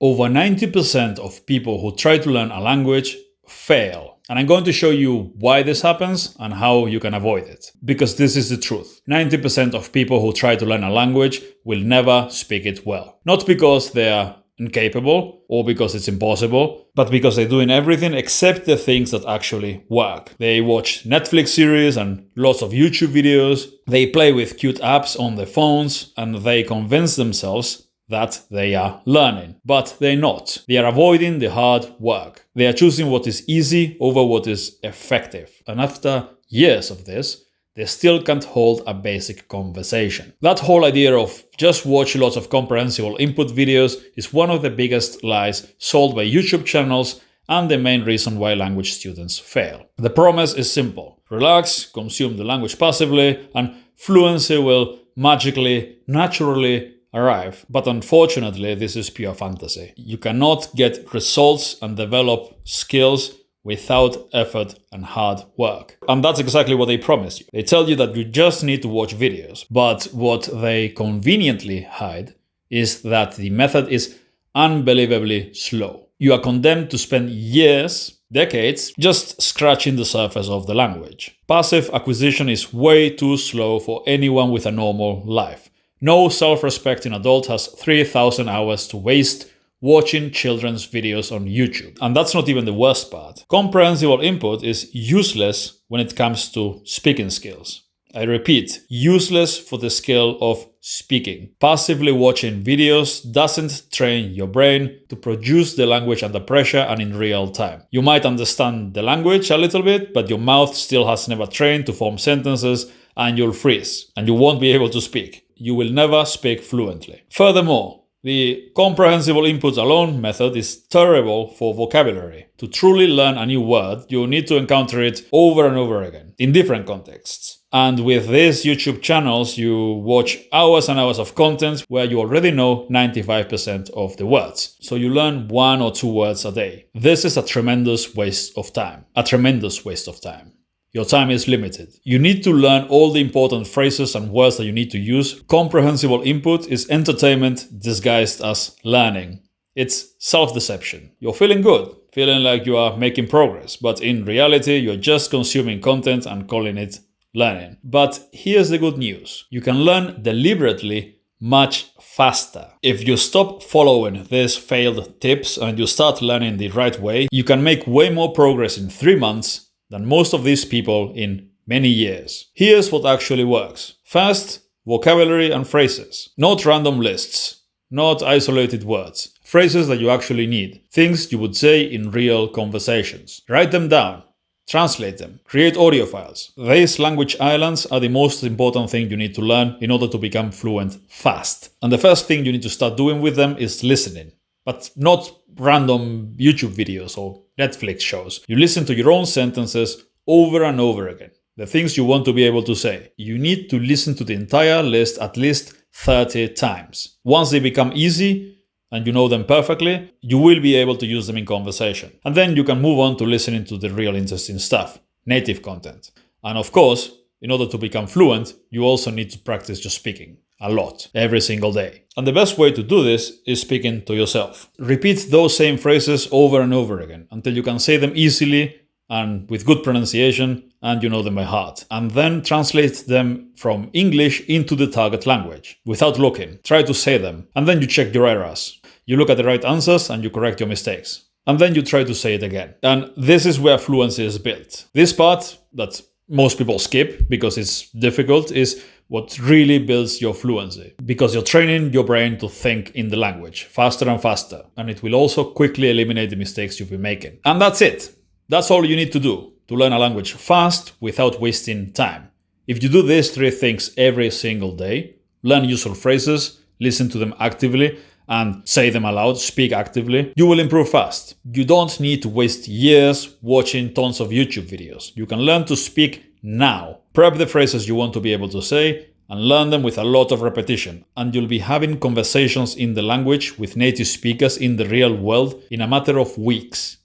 Over 90% of people who try to learn a language fail. And I'm going to show you why this happens and how you can avoid it. Because this is the truth. 90% of people who try to learn a language will never speak it well. Not because they are incapable or because it's impossible, but because they're doing everything except the things that actually work. They watch Netflix series and lots of YouTube videos. They play with cute apps on their phones and they convince themselves that they are learning, but they're not. They are avoiding the hard work. They are choosing what is easy over what is effective. And after years of this, they still can't hold a basic conversation. That whole idea of just watch lots of comprehensible input videos is one of the biggest lies sold by YouTube channels and the main reason why language students fail. The promise is simple. Relax, consume the language passively, and fluency will magically, naturally arrive. But unfortunately, this is pure fantasy. You cannot get results and develop skills without effort and hard work. And that's exactly what they promise you. They tell you that you just need to watch videos. But what they conveniently hide is that the method is unbelievably slow. You are condemned to spend years, decades, just scratching the surface of the language. Passive acquisition is way too slow for anyone with a normal life. No self-respecting adult has 3,000 hours to waste watching children's videos on YouTube. And that's not even the worst part. Comprehensible input is useless when it comes to speaking skills. I repeat, useless for the skill of speaking. Passively watching videos doesn't train your brain to produce the language under pressure and in real time. You might understand the language a little bit, but your mouth still has never trained to form sentences and you'll freeze and you won't be able to speak. You will never speak fluently. Furthermore, the comprehensible inputs alone method is terrible for vocabulary. To truly learn a new word, you need to encounter it over and over again, in different contexts. And with these YouTube channels, you watch hours and hours of content where you already know 95% of the words. So you learn 1 or 2 words a day. This is a tremendous waste of time. A tremendous waste of time. Your time is limited. You need to learn all the important phrases and words that you need to use. Comprehensible input is entertainment disguised as learning. It's self-deception. You're feeling good, feeling like you are making progress, but in reality, you're just consuming content and calling it learning. But here's the good news. You can learn deliberately much faster. If you stop following these failed tips and you start learning the right way, you can make way more progress in 3 months than most of these people in many years. Here's what actually works. First, vocabulary and phrases. Not random lists, not isolated words. Phrases that you actually need. Things you would say in real conversations. Write them down. Translate them. Create audio files. These language islands are the most important thing you need to learn in order to become fluent fast. And the first thing you need to start doing with them is listening. But not random YouTube videos or Netflix shows. You listen to your own sentences over and over again. The things you want to be able to say. You need to listen to the entire list at least 30 times. Once they become easy and you know them perfectly, you will be able to use them in conversation. And then you can move on to listening to the real interesting stuff, native content. And of course, in order to become fluent, you also need to practice your speaking. A lot, every single day. And the best way to do this is speaking to yourself. Repeat those same phrases over and over again until you can say them easily and with good pronunciation and you know them by heart. And then translate them from English into the target language without looking. Try to say them and then you check your errors. You look at the right answers and you correct your mistakes. And then you try to say it again. And this is where fluency is built. This part that most people skip because it's difficult is what really builds your fluency, because you're training your brain to think in the language faster and faster, and it will also quickly eliminate the mistakes you've been making. And that's it. That's all you need to do to learn a language fast without wasting time. If you do these 3 things every single day, learn useful phrases, listen to them actively, and say them aloud, speak actively, you will improve fast. You don't need to waste years watching tons of YouTube videos. You can learn to speak now. Prep the phrases you want to be able to say and learn them with a lot of repetition, and you'll be having conversations in the language with native speakers in the real world in a matter of weeks.